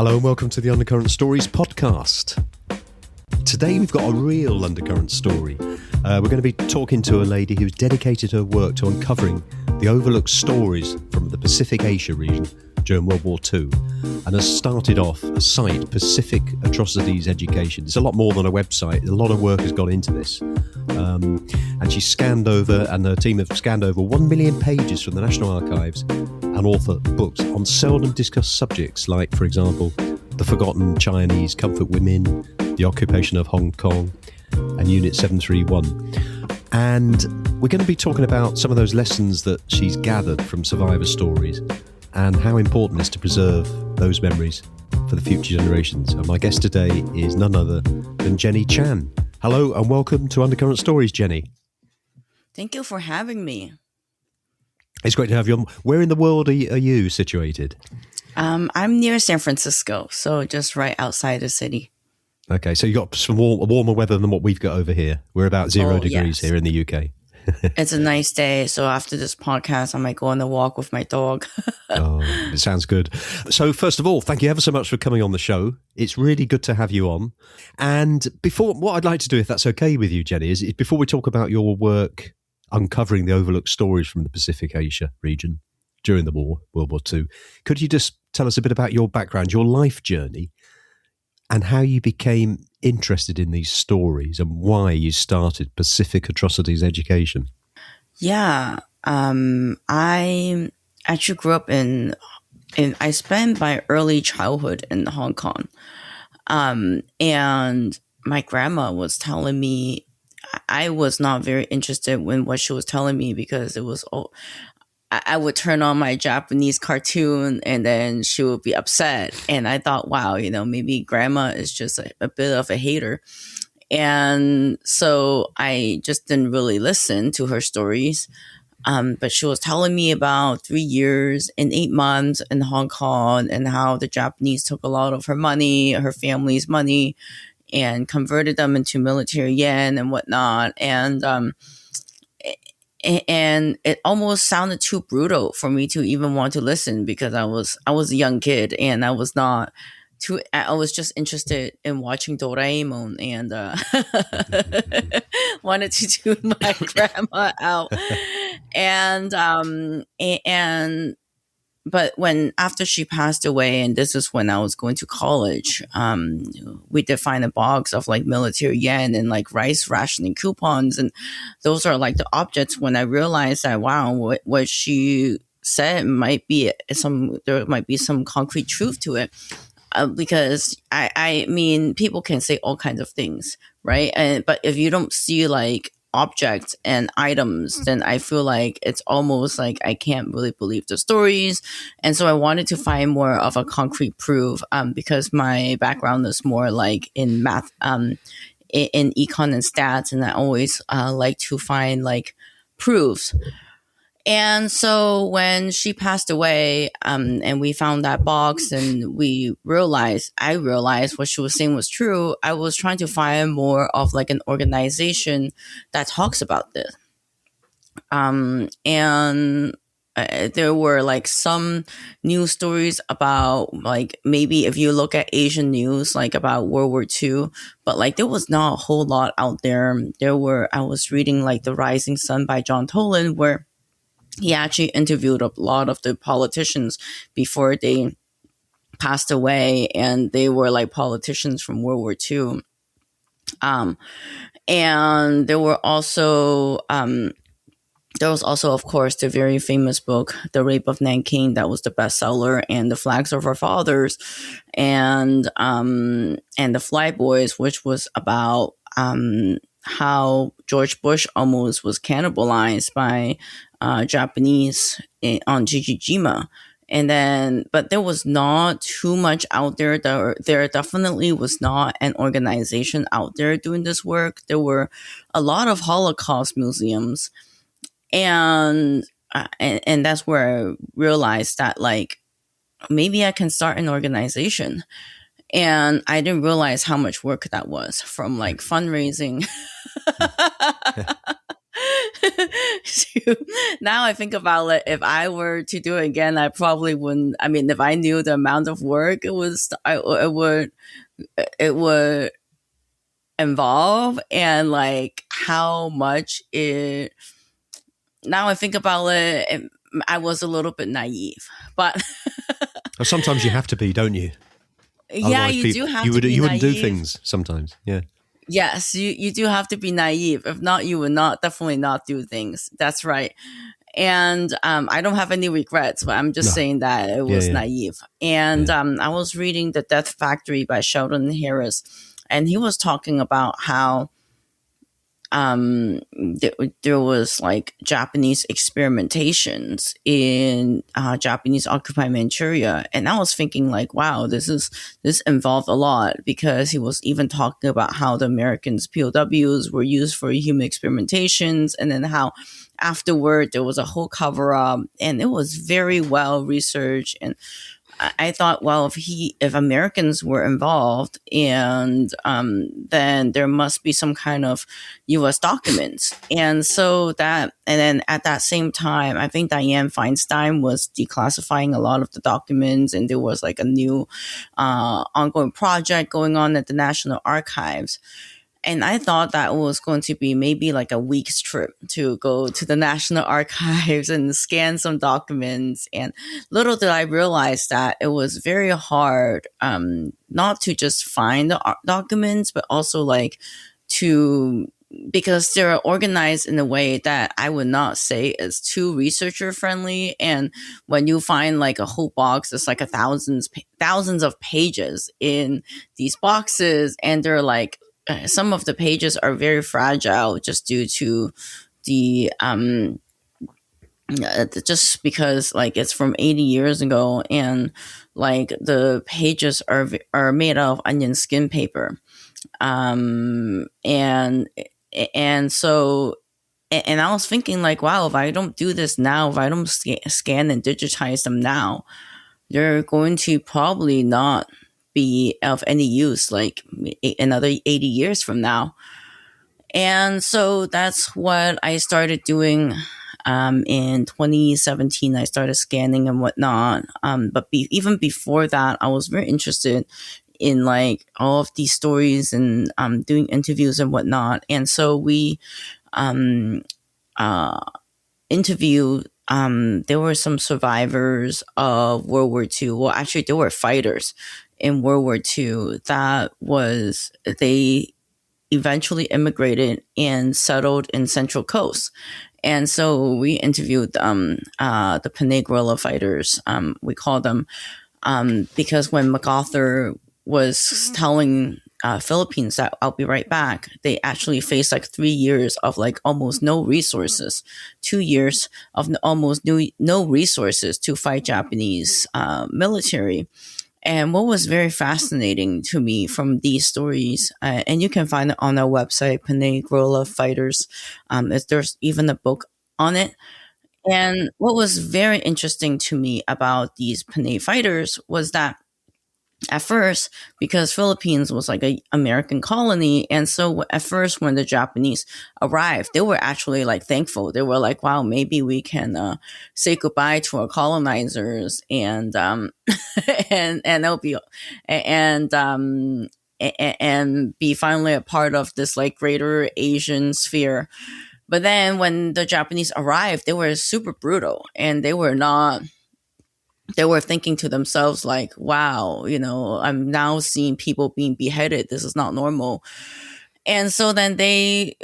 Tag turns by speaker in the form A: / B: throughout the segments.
A: Hello and welcome to the Undercurrent Stories podcast. Today we've got a real undercurrent story. We're going to be talking to a lady who's dedicated her work to uncovering the overlooked stories from the Pacific Asia region during World War II and has started off a site, Pacific Atrocities Education. It's a lot more than a website. A lot of work has gone into this. And she's scanned over, and her team have scanned over 1 million pages from the National Archives and authored books on seldom discussed subjects like, for example, the forgotten Chinese comfort women, the occupation of Hong Kong, and Unit 731. And we're going to be talking about some of those lessons that she's gathered from survivor stories and how important it is to preserve those memories for the future generations. And my guest today is none other than Jenny Chan. Hello and welcome to Undercurrent Stories, Jenny.
B: Thank you for having me.
A: It's great to have you on. Where in the world are you situated?
B: I'm near San Francisco, so just right outside the city.
A: Okay, so you got some warmer weather than what we've got over here. We're about 0 degrees here in the UK.
B: It's a nice day, so after this podcast, I might go on a walk with my dog.
A: Oh, it sounds good. So first of all, thank you ever so much for coming on the show. It's really good to have you on. And what I'd like to do, if that's okay with you, Jenny, is before we talk about your work uncovering the overlooked stories from the Pacific Asia region during the war, World War II, could you just tell us a bit about your background, your life journey, and how you became interested in these stories and why you started Pacific Atrocities Education?
B: Yeah, I actually grew up I spent my early childhood in Hong Kong. And my grandma was telling me, I was not very interested in what she was telling me because it was I would turn on my Japanese cartoon and then she would be upset. And I thought, wow, maybe grandma is just a bit of a hater. And so I just didn't really listen to her stories. But she was telling me about 3 years and 8 months in Hong Kong and how the Japanese took a lot of her money, her family's money, and converted them into military yen and whatnot. And it almost sounded too brutal for me to even want to listen because I was a young kid and I was just interested in watching Doraemon and wanted to tune my grandma out. But after she passed away, and this is when I was going to college, we did find a box of like military yen and like rice rationing coupons. And those are like the objects when I realized that, wow, what she said there might be some concrete truth to it. Because I mean, people can say all kinds of things, right? But if you don't see like objects and items, then I feel like it's almost like I can't really believe the stories. And so I wanted to find more of a concrete proof, because my background is more like in math, in econ and stats, and I always like to find like proofs. And so when she passed away, and we found that box and I realized what she was saying was true. I was trying to find more of like an organization that talks about this. There were like some news stories about like maybe if you look at Asian news, like about World War II, but like there was not a whole lot out there. I was reading like The Rising Sun by John Toland, where he actually interviewed a lot of the politicians before they passed away, and they were like politicians from World War II. And there was also, of course, the very famous book, The Rape of Nanking, that was the bestseller, and The Flags of Our Fathers, and The Flyboys, which was about how George Bush almost was cannibalized by Japanese on Jijijima. But there was not too much out there. There definitely was not an organization out there doing this work. There were a lot of Holocaust museums, and that's where I realized that like maybe I can start an organization. And I didn't realize how much work that was, from like fundraising Now I think about it, if I were to do it again, I probably wouldn't. I mean, if I knew the amount of work it would involve, and like how much it. Now I think about it, I was a little bit naive, but
A: Sometimes you have to be, don't you?
B: yeah,
A: Otherwise,
B: you do have
A: you
B: to be
A: wouldn't do
B: naive.
A: things sometimes. Yeah.
B: Yes, you do have to be naive. If not, you would not definitely not do things. That's right. And I don't have any regrets, but I'm just
A: No.
B: saying that it
A: Yeah,
B: was
A: yeah.
B: naive. And I was reading The Death Factory by Sheldon Harris, and he was talking about how there was like Japanese experimentations in Japanese occupied Manchuria, and I was thinking like, wow, this involved a lot, because he was even talking about how the Americans POWs were used for human experimentations, and then how afterward there was a whole cover up, and it was very well researched. And I thought, well, if Americans were involved, and then there must be some kind of U.S. documents, and then at that same time, I think Dianne Feinstein was declassifying a lot of the documents, and there was like a new ongoing project going on at the National Archives. And I thought that was going to be maybe like a week's trip to go to the National Archives and scan some documents. And little did I realize that it was very hard, not to just find the documents, but also like because they're organized in a way that I would not say is too researcher friendly. And when you find like a whole box, it's like thousands of pages in these boxes, and they're like, some of the pages are very fragile just due to the just because like it's from 80 years ago, and like the pages are made out of onion skin paper, and so, and I was thinking like, wow, if I don't do this now, if I don't scan and digitize them now, they're going to probably not be of any use like another 80 years from now. And so that's what I started doing. In 2017, I started scanning and whatnot. But even before that, I was very interested in like all of these stories, and doing interviews and whatnot. And so we interviewed. There were some survivors of World War II. Well, actually, there were fighters in World War II they eventually immigrated and settled in Central Coast. And so we interviewed the Panay guerrilla fighters, we call them, because when MacArthur was telling Philippines that I'll be right back, they actually faced like 3 years of like almost no resources, 2 years of almost no resources to fight Japanese military. And what was very fascinating to me from these stories, and you can find it on our website, Panay Guerrilla Fighters, there's even a book on it. And what was very interesting to me about these Panay fighters was that at first, because Philippines was like a American colony, and so at first when the Japanese arrived, they were actually like thankful. They were like, wow, maybe we can say goodbye to our colonizers, and and they'll be and be finally a part of this like greater Asian sphere. But then when the Japanese arrived, they were super brutal, and they were thinking to themselves like, wow, I'm now seeing people being beheaded. This is not normal. And so then they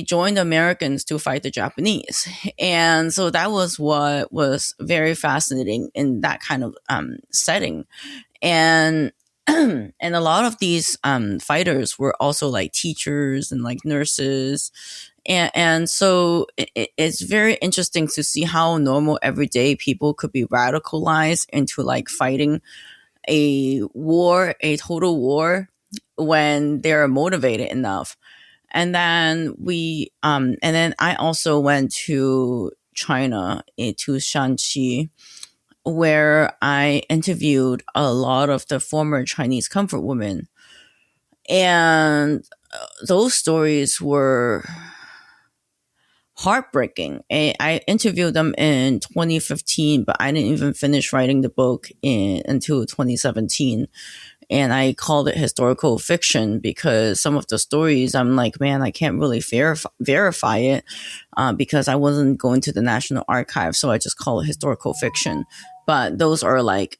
B: joined the Americans to fight the Japanese. And so that was what was very fascinating in that kind of setting. And and a lot of these fighters were also like teachers and like nurses. And so it's very interesting to see how normal everyday people could be radicalized into like fighting a total war, when they're motivated enough. And then and then I also went to China, to Shanxi, where I interviewed a lot of the former Chinese comfort women. And those stories were heartbreaking. I interviewed them in 2015, but I didn't even finish writing the book until 2017. And I called it historical fiction because some of the stories, I'm like, man, I can't really verify it because I wasn't going to the National Archive. So I just call it historical fiction. But those are like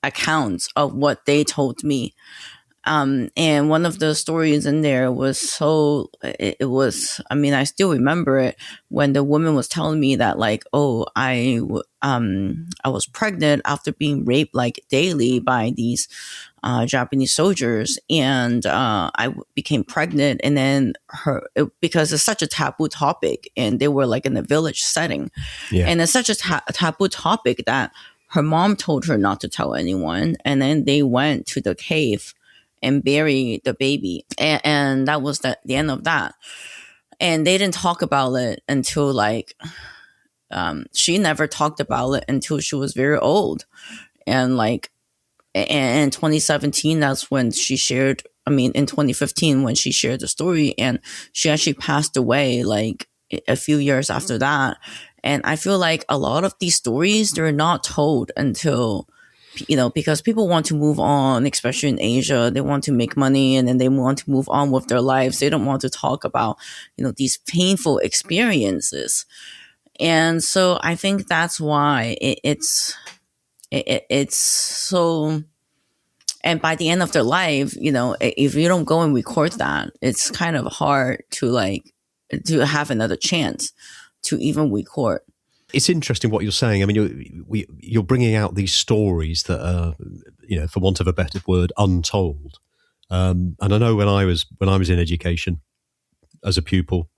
B: accounts of what they told me. And one of the stories in there was it was, I mean, I still remember it when the woman was telling me that like, oh, I was pregnant after being raped like daily by these Japanese soldiers, and I became pregnant, and then because it's such a taboo topic, and they were like in a village setting, and it's such a taboo topic that her mom told her not to tell anyone, and then they went to the cave and bury the baby. And that was the end of that. And they didn't talk about it until like, she never talked about it until she was very old. And like, in 2017, that's when she shared, I mean, in 2015, when she shared the story, and she actually passed away like a few years after that. And I feel like a lot of these stories, they're not told until, because people want to move on, especially in Asia. They want to make money, and then they want to move on with their lives. They don't want to talk about, these painful experiences. And so I think that's why it's so, and by the end of their life, if you don't go and record that, it's kind of hard to have another chance to even record.
A: It's interesting what you're saying. I mean, you're bringing out these stories that are, for want of a better word, untold. And I know when I was in education as a pupil,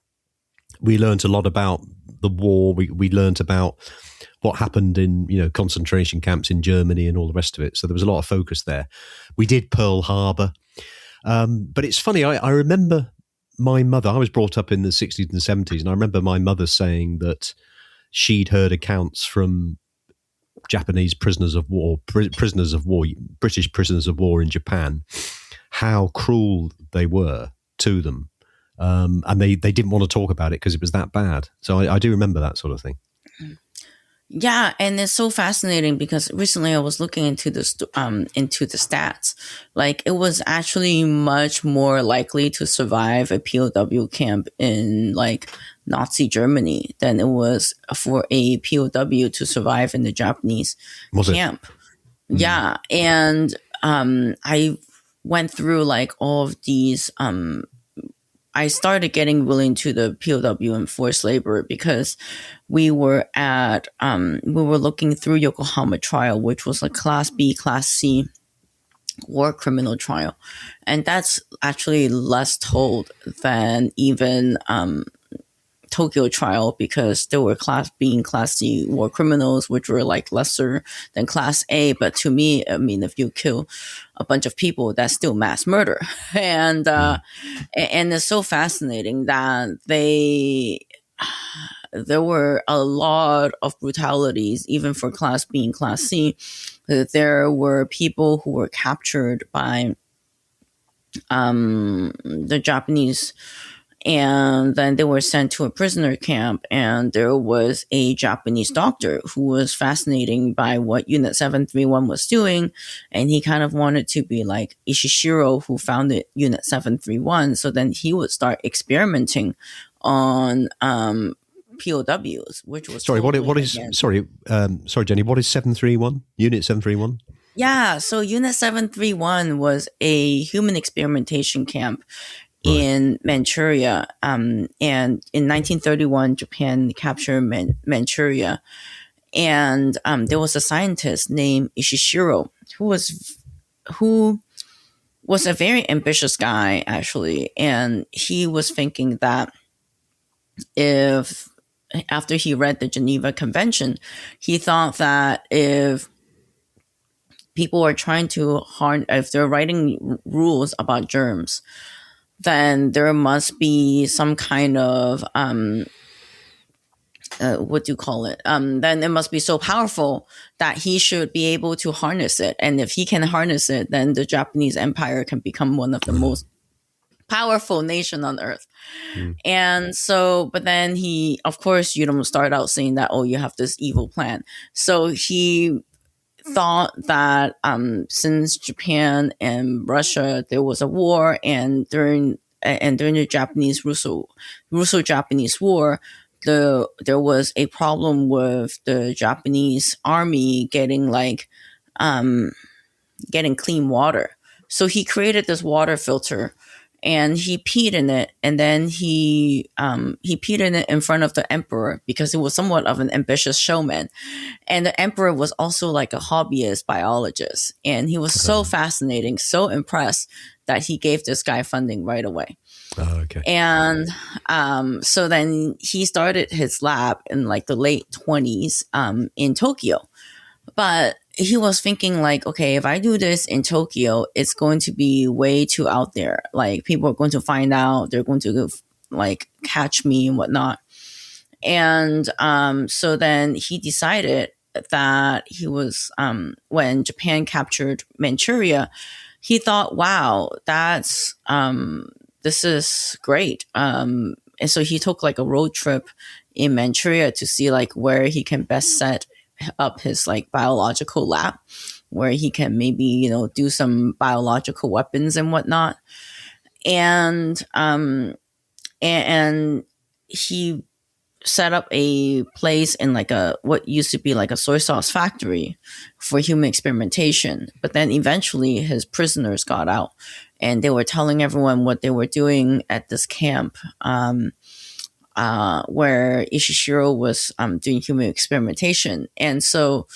A: we learned a lot about the war. We learned about what happened in, concentration camps in Germany and all the rest of it. So there was a lot of focus there. We did Pearl Harbor. But it's funny, I remember my mother, I was brought up in the 60s and 70s, and I remember my mother saying that she'd heard accounts from Japanese prisoners of war, British prisoners of war in Japan, how cruel they were to them. And they didn't want to talk about it because it was that bad. So I do remember that sort of thing.
B: Yeah, and it's so fascinating because recently I was looking into the stats. Like, it was actually much more likely to survive a POW camp in like Nazi Germany than it was for a POW to survive in the Japanese camp. Yeah, and I went through like all of these. I started getting really into the POW and forced labor because we were looking through Yokohama trial, which was like Class B, Class C war criminal trial. And that's actually less told than even Tokyo trial, because there were Class B and Class C war criminals, which were like lesser than Class A. But to me, I mean, if you kill a bunch of people, that's still mass murder. And it's so fascinating that there were a lot of brutalities, even for Class B and Class C. There were people who were captured by the Japanese, and then they were sent to a prisoner camp, and there was a Japanese doctor who was fascinated by what Unit 731 was doing, and he kind of wanted to be like Ishishiro, who founded Unit 731. So then he would start experimenting on POWs, which was
A: sorry. What is sorry, Jenny? What is 731? Unit 731?
B: Yeah, so Unit 731 was a human experimentation camp in Manchuria. And in 1931, Japan captured Manchuria. And there was a scientist named Ishishiro who was a very ambitious guy, actually. And he was thinking that after he read the Geneva Convention, he thought that if people are trying to if they're writing rules about germs, then there must be some kind of, what do you call it? Then it must be so powerful that he should be able to harness it. And if he can harness it, then the Japanese empire can become one of the most powerful nation on earth.
A: Mm.
B: And so, but then he, of course, you don't start out saying that, oh, you have this evil plan. So he thought that since Japan and Russia, there was a war, and during the Japanese Russo-Japanese War, there was a problem with the Japanese army getting clean water. So he created this water filter, and he peed in it, and then he peed in it in front of the emperor because he was somewhat of an ambitious showman. And the emperor was also like a hobbyist biologist, and he was so fascinating, so impressed that he gave this guy funding right away.
A: Oh, okay.
B: And so then he started his lab in like the late 20s in Tokyo. But he was thinking like, okay, if I do this in Tokyo, it's going to be way too out there. Like people are going to find out, they're going to like catch me and whatnot. And so then he decided that he was, when Japan captured Manchuria, he thought, wow, this is great. And so he took like a road trip in Manchuria to see like where he can best set up his like biological lab, where he can maybe, do some biological weapons and whatnot. And he set up a place in like what used to be like a soy sauce factory for human experimentation. But then eventually his prisoners got out, and they were telling everyone what they were doing at this camp, where Ishishiro was doing human experimentation. And so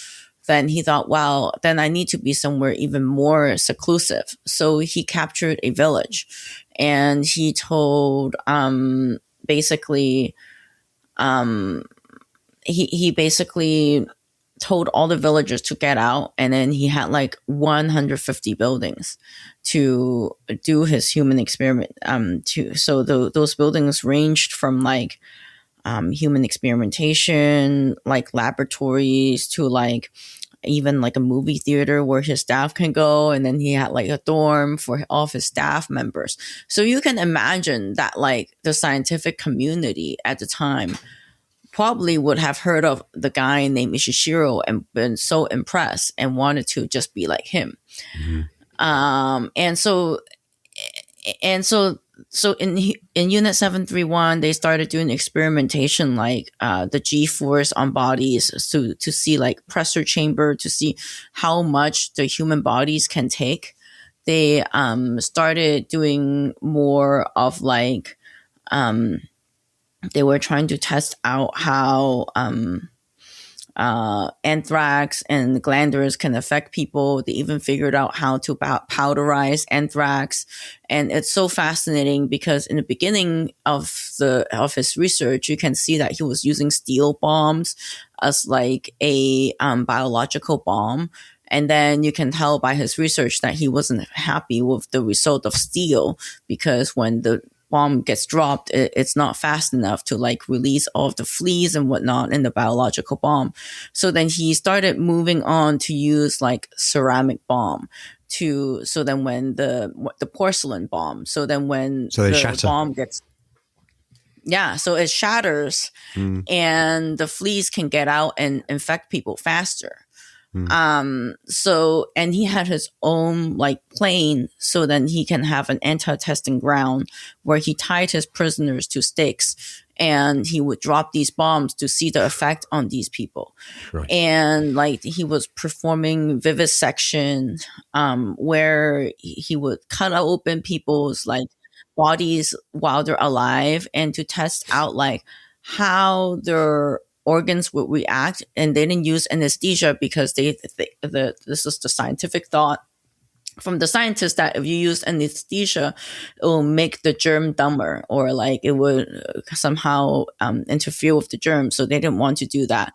B: then he thought, wow, then I need to be somewhere even more seclusive. So he captured a village, and he told he basically told all the villagers to get out, and then he had like 150 buildings to do his human experiment. Those buildings ranged from like human experimentation, like laboratories, to like even like a movie theater where his staff can go, and then he had like a dorm for all of his staff members. So you can imagine that like the scientific community at the time probably would have heard of the guy named Ishishiro and been so impressed and wanted to just be like him. Mm-hmm. So in Unit 731, they started doing experimentation like the G-force on bodies to see like pressure chamber, to see how much the human bodies can take. They started doing more of like they were trying to test out how anthrax and glanders can affect people. They even figured out how to powderize anthrax. And it's so fascinating because in the beginning of his research, you can see that he was using steel bombs as like a biological bomb. And then you can tell by his research that he wasn't happy with the result of steel, because when the bomb gets dropped, it's not fast enough to like release all of the fleas and whatnot in the biological bomb. So then he started moving on to use like ceramic bomb so then when the porcelain bomb, so then when the bomb gets, so it shatters and the fleas can get out and infect people faster. And he had his own like plane, so then he can have an anti-testing ground where he tied his prisoners to stakes, and he would drop these bombs to see the effect on these people. Right. And like he was performing vivisection, where he would cut open people's like bodies while they're alive, and to test out like how their organs would react. And they didn't use anesthesia because this is the scientific thought from the scientists, that if you use anesthesia, it will make the germ dumber, or like it would somehow interfere with the germ. So they didn't want to do that.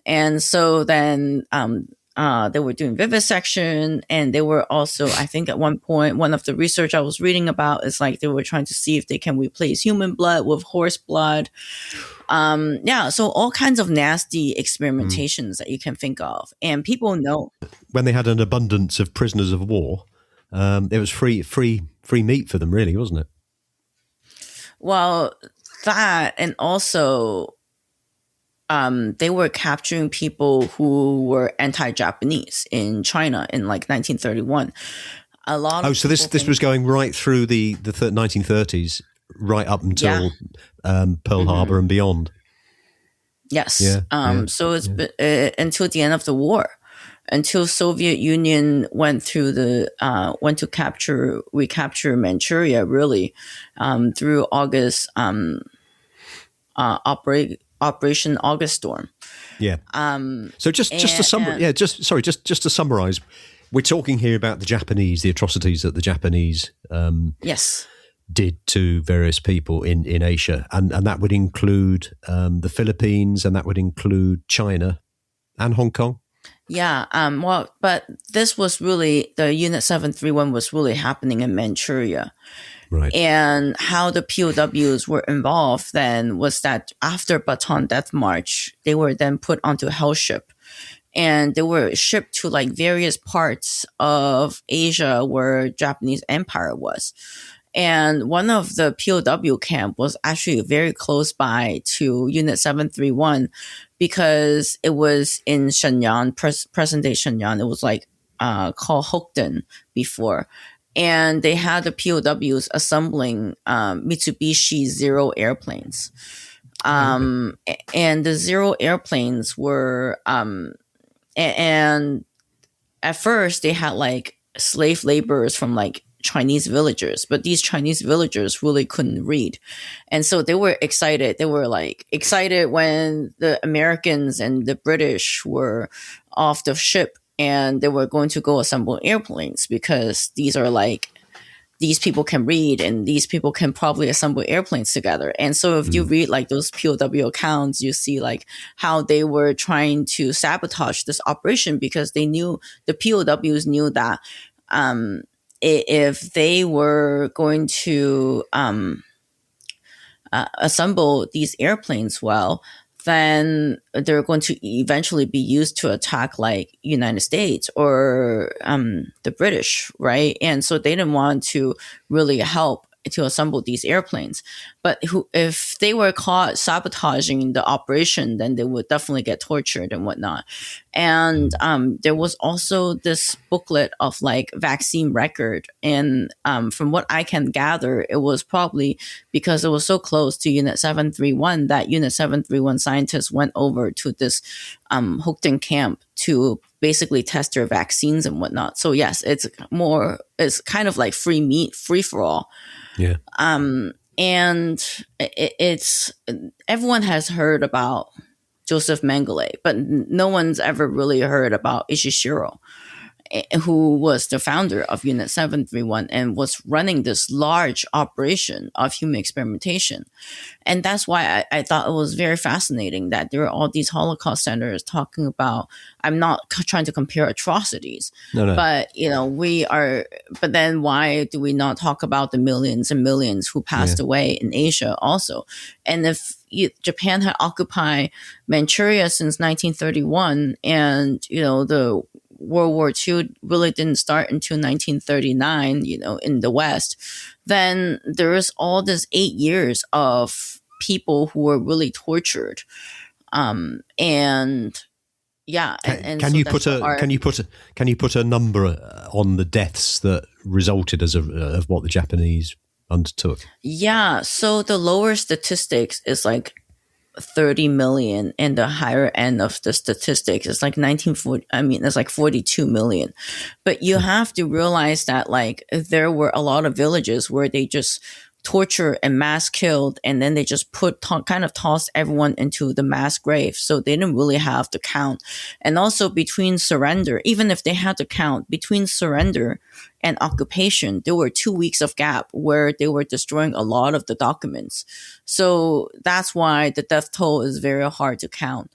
B: And so then they were doing vivisection, and they were also, I think at one point, one of the research I was reading about is like they were trying to see if they can replace human blood with horse blood. So all kinds of nasty experimentations that you can think of, and people know.
A: When they had an abundance of prisoners of war, it was free meat for them, really, wasn't it?
B: Well, that and also they were capturing people who were anti-Japanese in China in like 1931. A lot of
A: so this was going right through the 1930s, right up until Pearl Harbor and beyond.
B: Yes.
A: Yeah.
B: So it's until the end of the war, until Soviet Union went to recapture Manchuria, really, through August, Operation August Storm.
A: Yeah. So just to summarize, we're talking here about the Japanese, the atrocities that the Japanese
B: yes.
A: did to various people in Asia, and that would include the Philippines, and that would include China and Hong Kong.
B: Yeah. Well, but this was really, the Unit 731 was really happening in Manchuria.
A: Right.
B: And how the POWs were involved then was that after Bataan Death March, they were then put onto a hell ship. And they were shipped to like various parts of Asia where Japanese Empire was. And one of the POW camp was actually very close by to Unit 731 because it was in Shenyang, present-day Shenyang. It was like called Hokden before. And they had the POWs assembling Mitsubishi Zero airplanes. And the Zero airplanes were... and at first they had like slave laborers from like Chinese villagers, but these Chinese villagers really couldn't read. And so they were excited. They were like excited when the Americans and the British were off the ship and they were going to go assemble airplanes because these people can read and these people can probably assemble airplanes together. And so if you read like those POW accounts, you see like how they were trying to sabotage this operation because they knew, the POWs knew that if they were going to assemble these airplanes well, then they're going to eventually be used to attack like United States or the British, right? And so they didn't want to really help to assemble these airplanes. But if they were caught sabotaging the operation, then they would definitely get tortured and whatnot. And there was also this booklet of like vaccine record. And from what I can gather, it was probably because it was so close to Unit 731 that Unit 731 scientists went over to this Hokden camp to basically test their vaccines and whatnot. So yes, it's kind of like free meat, free for all.
A: Yeah.
B: And it's everyone has heard about Joseph Mengele, but no one's ever really heard about Ishishiro, who was the founder of Unit 731 and was running this large operation of human experimentation. And that's why I thought it was very fascinating that there are all these Holocaust centers talking about, I'm not trying to compare atrocities,
A: no.
B: But, but then why do we not talk about the millions and millions who passed away in Asia also? And if Japan had occupied Manchuria since 1931 and, the World War II really didn't start until 1939, in the West, then there is all this 8 years of people who were really tortured. And yeah.
A: Can you put a number on the deaths that resulted of what the Japanese undertook?
B: Yeah. So the lower statistics is like 30 million, and the higher end of the statistics is like 42 million. But you have to realize that like there were a lot of villages where they just torture and mass killed, and then they just kind of tossed everyone into the mass grave. So they didn't really have to count. And also between surrender, even if they had to count, between surrender and occupation, there were 2 weeks of gap where they were destroying a lot of the documents. So that's why the death toll is very hard to count.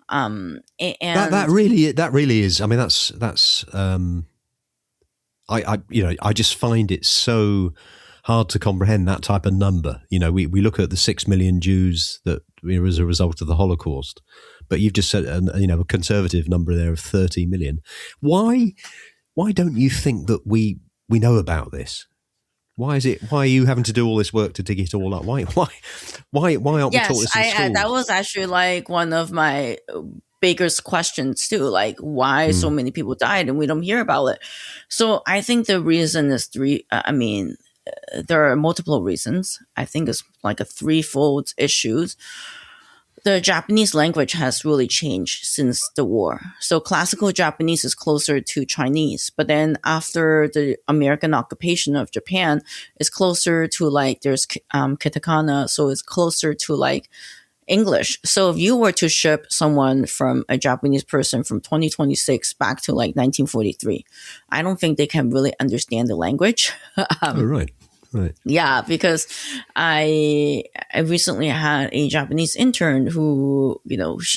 B: And
A: that really is. I mean, that's I just find it so hard to comprehend that type of number. We look at the 6 million Jews that as a result of the Holocaust, but you've just said a conservative number there of 30 million. Why don't you think that we know about this? Why is it? Why are you having to do all this work to dig it all up? Why aren't we taught
B: Yes,
A: this in schools?
B: that was actually like one of my biggest questions too. Like, why so many people died and we don't hear about it? So I think the reason is three. There are multiple reasons. I think it's like a threefold issues. The Japanese language has really changed since the war. So classical Japanese is closer to Chinese, but then after the American occupation of Japan, it's closer to like there's katakana, so it's closer to like English. So if you were to ship someone from a Japanese person from 2026 back to like 1943, I don't think they can really understand the language.
A: Right.
B: Yeah, because I recently had a Japanese intern who,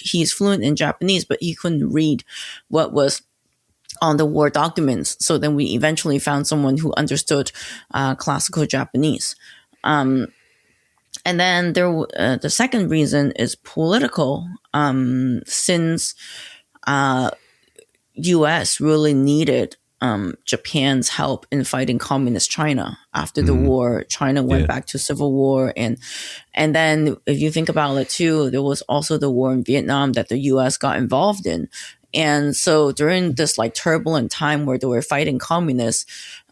B: he's fluent in Japanese, but he couldn't read what was on the war documents. So then we eventually found someone who understood classical Japanese. And then the second reason is political. Since U.S. really needed Japan's help in fighting communist China after the war. China went back to civil war, and then if you think about it too, there was also the war in Vietnam that the U.S. got involved in, and so during this like turbulent time where they were fighting communists,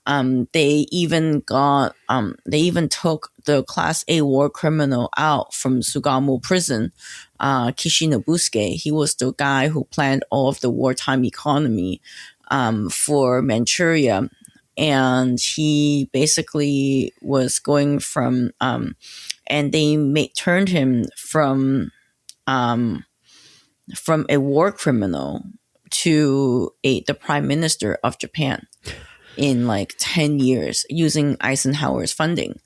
B: they even took the Class A war criminal out from Sugamo prison, Kishi Nobusuke. He was the guy who planned all of the wartime economy for Manchuria, and he basically was going from, and they turned him from a war criminal to the prime minister of Japan in like 10 years using Eisenhower's funding.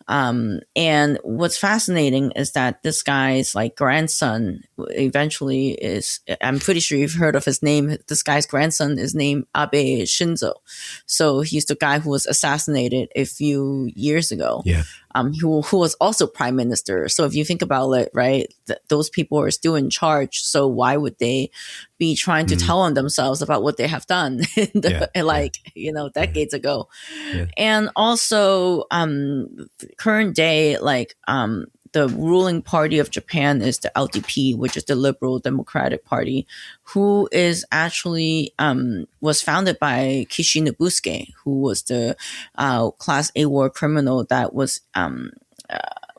B: And what's fascinating is that this guy's like grandson eventually is, I'm pretty sure you've heard of his name. This guy's grandson is named Abe Shinzo. So he's the guy who was assassinated a few years ago.
A: Yeah.
B: Who was also prime minister. So if you think about it, right, those people are still in charge. So why would they be trying to tell on themselves about what they have done decades ago?
A: Yeah.
B: And also, current day, the ruling party of Japan is the LDP, which is the Liberal Democratic Party, who is actually was founded by Kishi Nobusuke, who was the Class A war criminal that was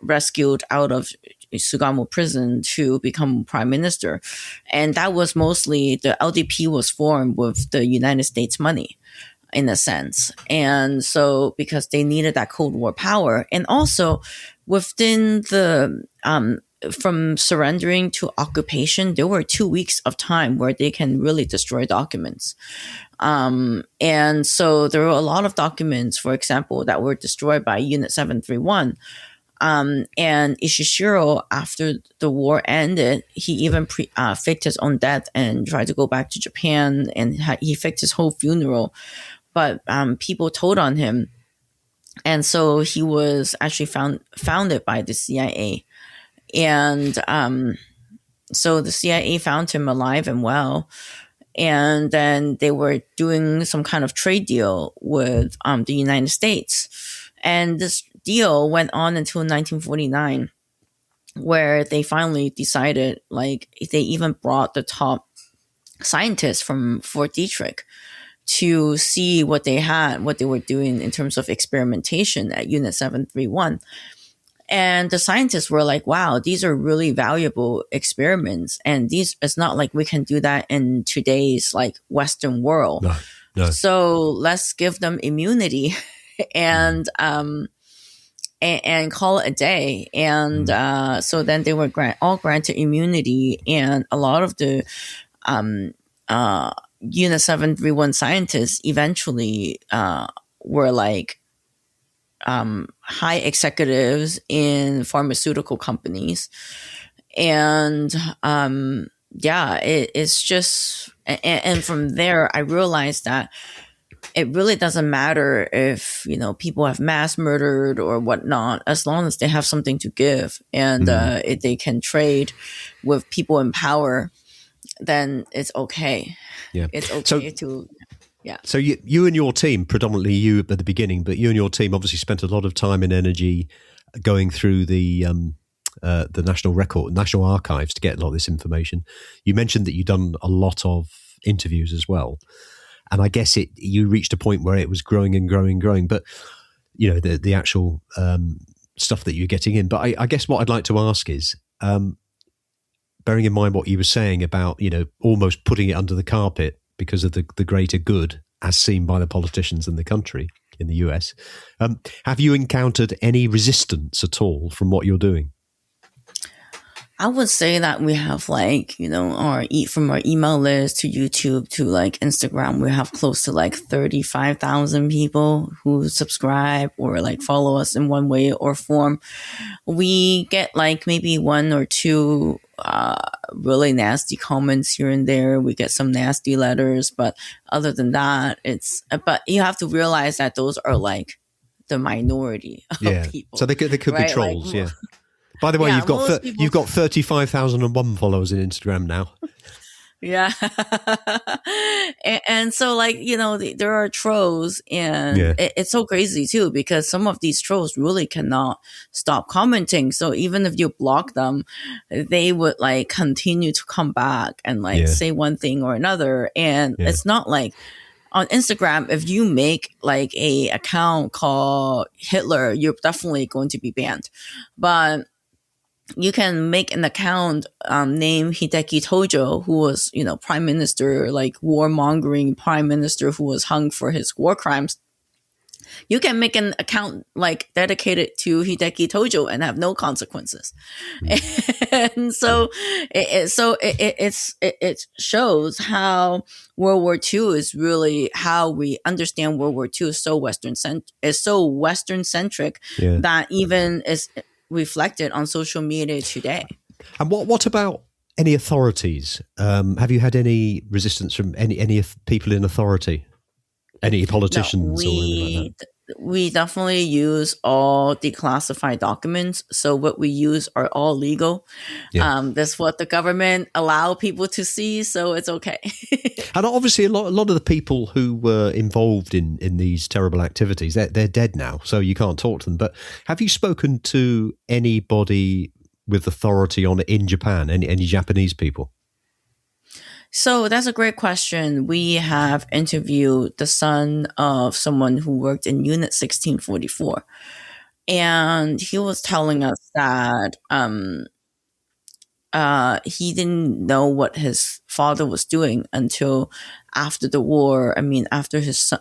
B: rescued out of Sugamo prison to become prime minister. And that was mostly, the LDP was formed with the United States money, in a sense. And so because they needed that Cold War power, and also within the from surrendering to occupation, there were 2 weeks of time where they can really destroy documents. And so there were a lot of documents, for example, that were destroyed by Unit 731. And Ishishiro, after the war ended, he even faked his own death and tried to go back to Japan, and he faked his whole funeral. But people told on him. And so he was actually founded by the CIA. And so the CIA found him alive and well. And then they were doing some kind of trade deal with the United States. And this deal went on until 1949, where they finally decided, like, they even brought the top scientists from Fort Detrick to see what they were doing in terms of experimentation at Unit 731. And the scientists were like, wow, these are really valuable experiments. And it's not like we can do that in today's like Western world.
A: No.
B: So let's give them immunity and call it a day. And so then they were all granted immunity. And a lot of the Unit 731 scientists eventually were like high executives in pharmaceutical companies. And it's just, and from there I realized that it really doesn't matter if, people have mass murdered or whatnot, as long as they have something to give, and if they can trade with people in power, then it's okay.
A: Yeah.
B: It's okay to. Yeah.
A: So you and your team, predominantly you at the beginning, but you and your team obviously spent a lot of time and energy going through the National Archives to get a lot of this information. You mentioned that you've done a lot of interviews as well, and I guess you reached a point where it was growing and growing and growing. But the actual stuff that you're getting in. But I guess what I'd like to ask is, bearing in mind what you were saying about almost putting it under the carpet because of the greater good as seen by the politicians in the country, in the US. Have you encountered any resistance at all from what you're doing?
B: I would say that we have from our email list to YouTube to like Instagram, we have close to like 35,000 people who subscribe or like follow us in one way or form. We get like maybe one or two really nasty comments here and there. We get some nasty letters, but other than that, but you have to realize that those are like the minority of people.
A: So they could
B: right?
A: be trolls,
B: like,
A: By the way,
B: yeah,
A: you've got 35,001 followers in Instagram now.
B: Yeah. and so like, there are trolls, and it's so crazy too, because some of these trolls really cannot stop commenting. So even if you block them, they would like continue to come back and like say one thing or another. And it's not like on Instagram, if you make like a account called Hitler, you're definitely going to be banned. But you can make an account named Hideki Tojo, who was, prime minister, like warmongering prime minister who was hung for his war crimes. You can make an account like dedicated to Hideki Tojo and have no consequences. And so it shows how World War II is really how we understand World War II is so Western centric that even is reflected on social media today.
A: And what about any authorities? Have you had any resistance from any people in authority? Any politicians or anything like that?
B: We definitely use all declassified documents. So what we use are all legal. That's what the government allow people to see. So it's okay.
A: And obviously a lot of the people who were involved in these terrible activities, they're dead now. So you can't talk to them. But have you spoken to anybody with authority on it in Japan? Any Japanese people?
B: So that's a great question. We have interviewed the son of someone who worked in Unit 1644. And he was telling us that he didn't know what his father was doing until after the war. I mean, after his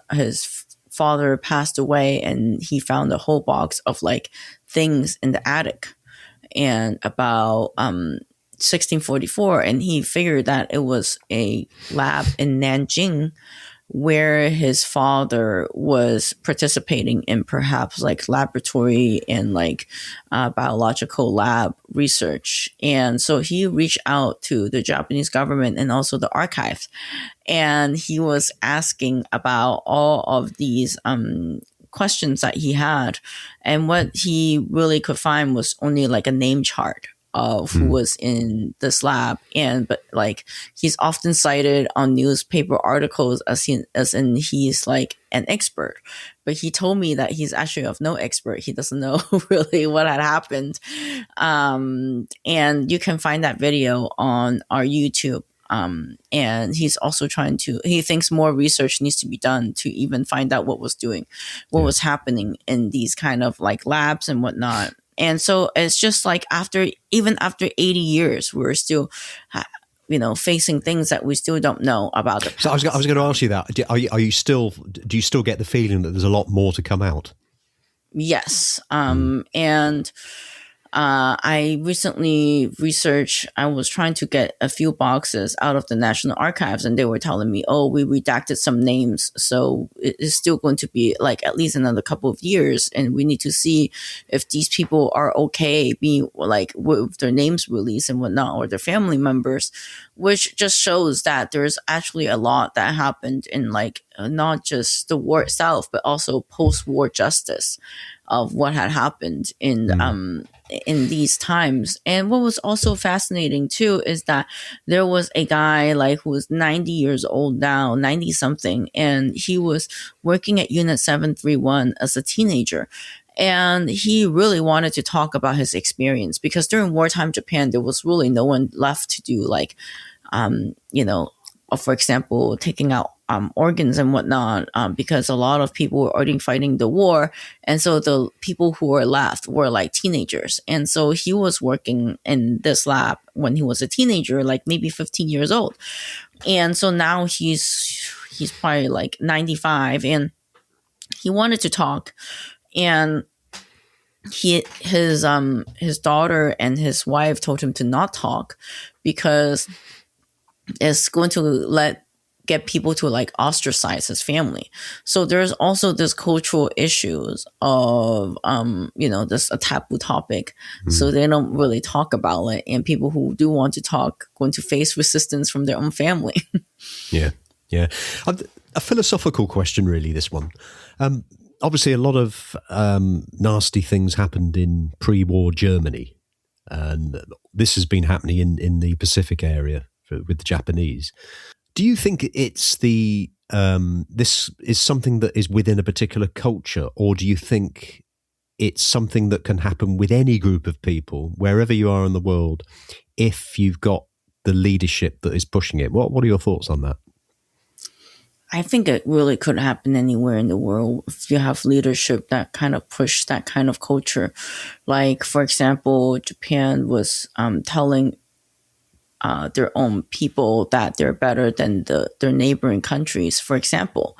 B: father passed away, and he found a whole box of like things in the attic and about 1644, and he figured that it was a lab in Nanjing where his father was participating in perhaps like laboratory and like biological lab research. And so he reached out to the Japanese government and also the archives, and he was asking about all of these questions that he had. And what he really could find was only like a name chart of who was in this lab, but like he's often cited on newspaper articles as in he's like an expert, but he told me that he's actually of no expert. He doesn't know really what had happened, and you can find that video on our YouTube. And he's also he thinks more research needs to be done to even find out what was happening in these kind of like labs and whatnot. And so it's just like even after 80 years, we're still, facing things that we still don't know about the past.
A: So I was going to ask you that. Do you still get the feeling that there's a lot more to come out?
B: Yes. And I recently researched, I was trying to get a few boxes out of the National Archives, and they were telling me, we redacted some names. So it is still going to be like at least another couple of years. And we need to see if these people are okay being like with their names released and whatnot, or their family members, which just shows that there's actually a lot that happened in like not just the war itself, but also post-war justice of what had happened in in these times. And what was also fascinating too is that there was a guy like who was 90 years old now, 90 something, and he was working at Unit 731 as a teenager. And he really wanted to talk about his experience because during wartime Japan, there was really no one left to do like, for example, taking out organs and whatnot, because a lot of people were already fighting the war. And so the people who were left were like teenagers. And so he was working in this lab when he was a teenager, like maybe 15 years old. And so now he's probably like 95 and he wanted to talk. And his daughter and his wife told him to not talk because it's going to get people to like ostracize his family. So there's also this cultural issues of this a taboo topic. So they don't really talk about it, and people who do want to talk going to face resistance from their own family.
A: Yeah. A philosophical question, really, this one. Obviously, a lot of nasty things happened in pre-war Germany, and this has been happening in the Pacific area with the Japanese. Do you think it's this is something that is within a particular culture, or do you think it's something that can happen with any group of people, wherever you are in the world, if you've got the leadership that is pushing it? What are your thoughts on that?
B: I think it really could happen anywhere in the world if you have leadership that kind of push that kind of culture. Like, for example, Japan was telling their own people that they're better than their neighboring countries. For example,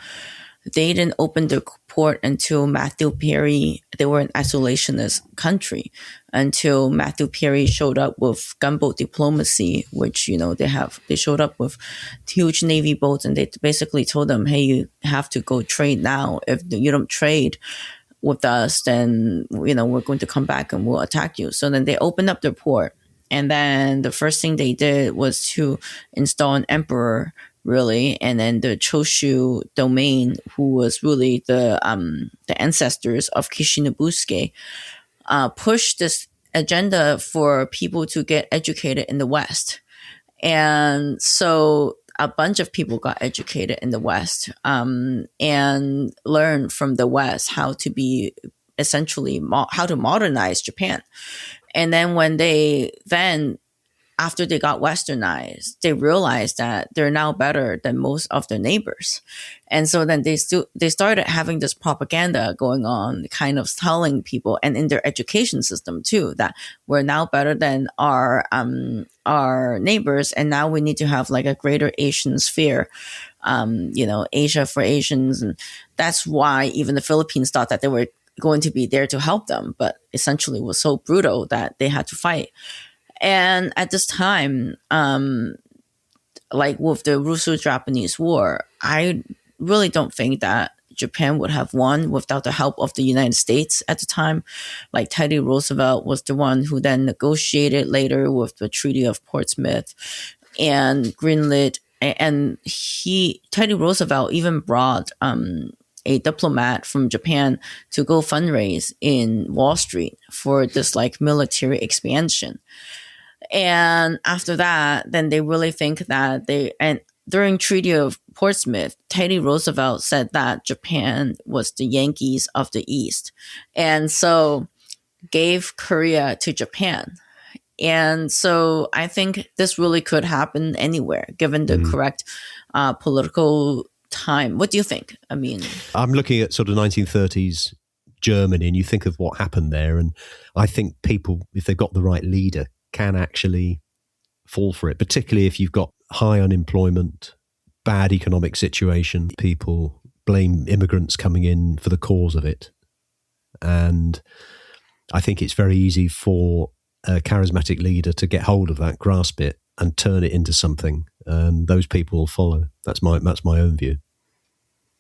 B: they didn't open their port until Matthew Perry. They were an isolationist country until Matthew Perry showed up with gunboat diplomacy, which they showed up with huge Navy boats, and they basically told them, "Hey, you have to go trade now. If you don't trade with us, then we're going to come back and we'll attack you." So then they opened up their port. And then the first thing they did was to install an emperor, really. And then the Choshu domain, who was really the ancestors of Kishinebusuke, pushed this agenda for people to get educated in the West. And so a bunch of people got educated in the West and learned from the West how to be essentially how to modernize Japan. And then after they got westernized, they realized that they're now better than most of their neighbors. And so then they started having this propaganda going on, kind of telling people, and in their education system too, that we're now better than our neighbors, and now we need to have like a greater Asian sphere, Asia for Asians. And that's why even the Philippines thought that they were going to be there to help them, but essentially was so brutal that they had to fight. And at this time, like with the Russo-Japanese War, I really don't think that Japan would have won without the help of the United States at the time. Like Teddy Roosevelt was the one who then negotiated later with the Treaty of Portsmouth and greenlit. And Teddy Roosevelt even brought a diplomat from Japan to go fundraise in Wall Street for this like military expansion. And after that, then they really think that and during Treaty of Portsmouth, Teddy Roosevelt said that Japan was the Yankees of the East. And so gave Korea to Japan. And so I think this really could happen anywhere, given the correct political time. What do you think? I mean,
A: I'm looking at sort of 1930s Germany, and you think of what happened there, and I think people, if they've got the right leader, can actually fall for it, particularly if you've got high unemployment, bad economic situation. People blame immigrants coming in for the cause of it. And I think it's very easy for a charismatic leader to get hold of that, grasp it, and turn it into something, and those people will follow. That's my own view.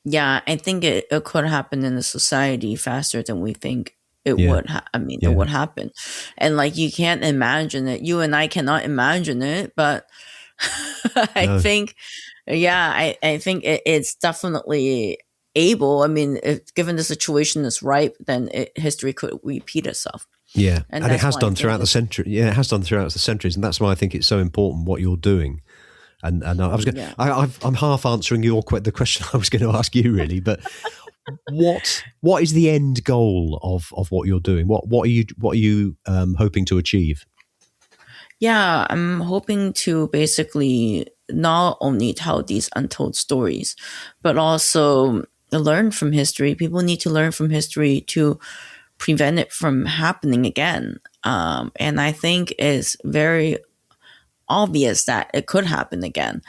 B: Yeah, I think it could happen in the society faster than we think it would. It would happen, and like you can't imagine it. You and I cannot imagine it, but I think, I think it's definitely able, I mean, if given the situation is ripe, then history could repeat itself.
A: Yeah,
B: And
A: and it
B: that's
A: has
B: why I
A: done
B: think
A: throughout the century. Yeah, it has done throughout the centuries, and that's why I think it's so important what you're doing. And I was going,
B: yeah.
A: I'm half answering the question I was going to ask you, really. But what is the end goal of what you're doing? What are you hoping to achieve?
B: Yeah, I'm hoping to basically not only tell these untold stories, but also learn from history. People need to learn from history to prevent it from happening again. And I think it's very obvious that it could happen again.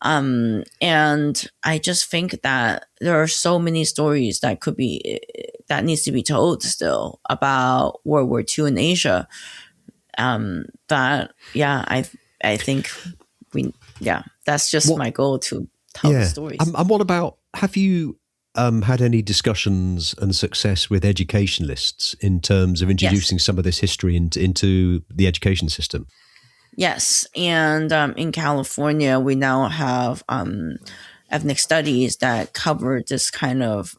B: And I just think that there are so many stories that needs to be told still about World War II in Asia. That yeah, I think that's just my goal, to tell the stories.
A: And what about, have you had any discussions and success with educationalists in terms of introducing some of this history into the education system?
B: Yes, and in California, we now have ethnic studies that cover this kind of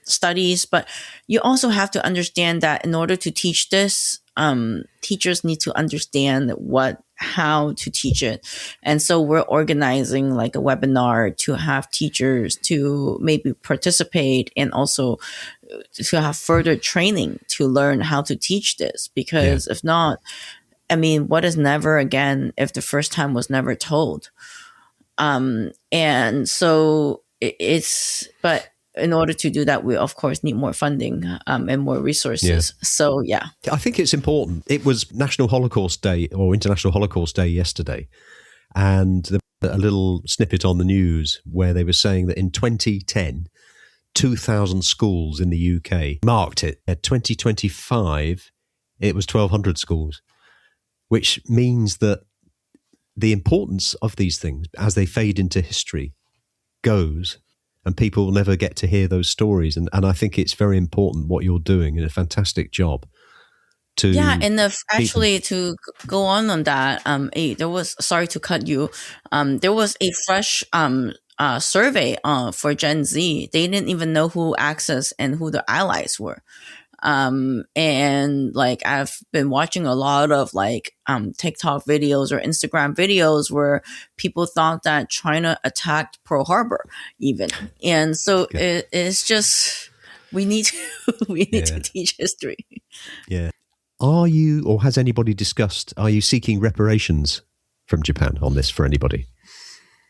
B: studies. But you also have to understand that in order to teach this, teachers need to understand how to teach it. And so we're organizing like a webinar to have teachers to maybe participate, and also to have further training to learn how to teach this. Because if not, I mean, what is never again if the first time was never told? And so but in order to do that, we of course need more funding and more resources. Yeah. So, yeah.
A: I think it's important. It was National Holocaust Day or International Holocaust Day yesterday. And a little snippet on the news where they were saying that in 2010, 2,000 schools in the UK marked it. At 2025, it was 1,200 schools, which means that the importance of these things as they fade into history goes, and people will never get to hear those stories. And I think it's very important what you're doing, and a fantastic job.
B: Actually, to go on that, there was, sorry to cut you, there was a fresh survey for Gen Z. They didn't even know who Axis and who the allies were. And like I've been watching a lot of like TikTok videos or Instagram videos where people thought that China attacked Pearl Harbor even. And so it's just, we need to teach history.
A: Yeah. Are you, or has anybody discussed, are you seeking reparations from Japan on this for anybody?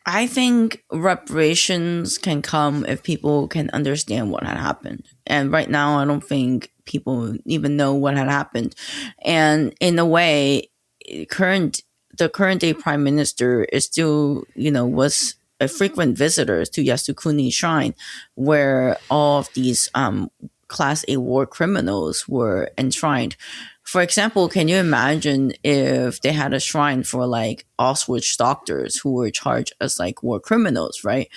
B: I think reparations can come if people can understand what had happened. And right now, I don't think people even know what had happened. And in a way, the current day prime minister is still, was a frequent visitor to Yasukuni Shrine, where all of these Class A war criminals were enshrined. For example, can you imagine if they had a shrine for like Auschwitz doctors who were charged as like war criminals, right?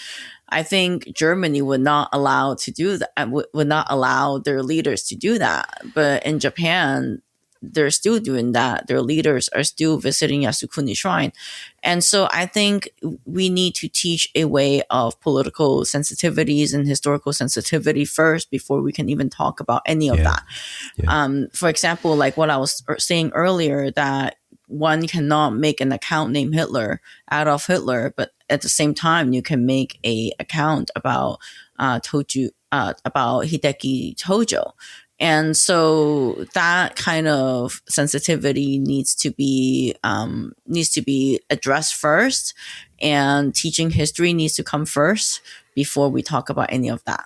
B: I think Germany would not allow to do that, would not allow their leaders to do that. But in Japan, they're still doing that. Their leaders are still visiting Yasukuni Shrine. And so I think we need to teach a way of political sensitivities and historical sensitivity first before we can even talk about any of that. Yeah. For example, like what I was saying earlier, that one cannot make an account named Adolf Hitler, but at the same time, you can make a account about about Hideki Tojo. And so that kind of sensitivity needs to be addressed first, and teaching history needs to come first before we talk about any of that.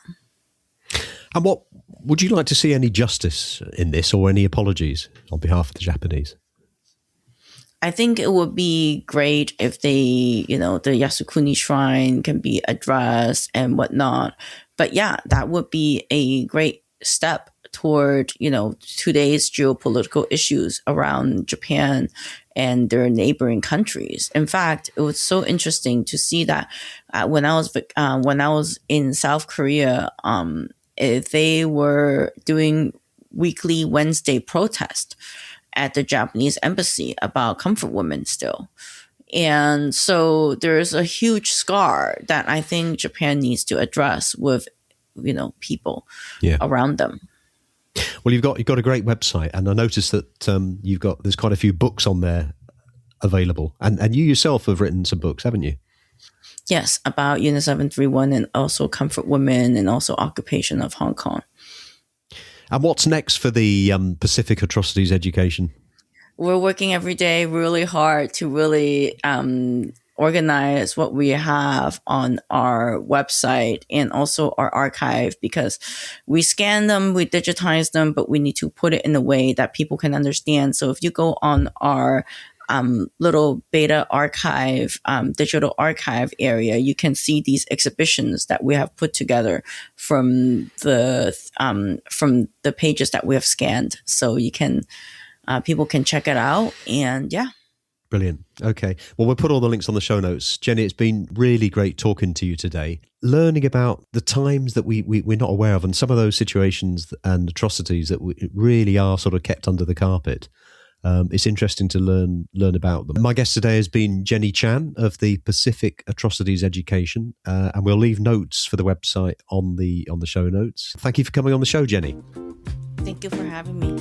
A: And what would you like to see, any justice in this, or any apologies on behalf of the Japanese?
B: I think it would be great if the Yasukuni Shrine can be addressed and whatnot. But yeah, that would be a great step toward, today's geopolitical issues around Japan and their neighboring countries. In fact, it was so interesting to see that when I was in South Korea, they were doing weekly Wednesday protest at the Japanese embassy about comfort women still. And so there's a huge scar that I think Japan needs to address with people
A: Yeah.
B: around them.
A: Well, you've got a great website, and I noticed that there's quite a few books on there available, and you yourself have written some books, haven't you?
B: Yes, about Unit 731 and also Comfort Women and also Occupation of Hong Kong.
A: And what's next for the Pacific Atrocities education?
B: We're working every day really hard to really organize what we have on our website and also our archive, because we scan them, we digitize them, but we need to put it in a way that people can understand. So if you go on our little beta archive, digital archive area, you can see these exhibitions that we have put together from the pages that we have scanned. So you can, people can check it out, and yeah.
A: Brilliant. Okay. Well, we'll put all the links on the show notes. Jenny, it's been really great talking to you today, learning about the times that we're not aware of, and some of those situations and atrocities that really are sort of kept under the carpet. It's interesting to learn about them. My guest today has been Jenny Chan of the Pacific Atrocities Education, and we'll leave notes for the website on the show notes. Thank you for coming on the show, Jenny.
B: Thank you for having me.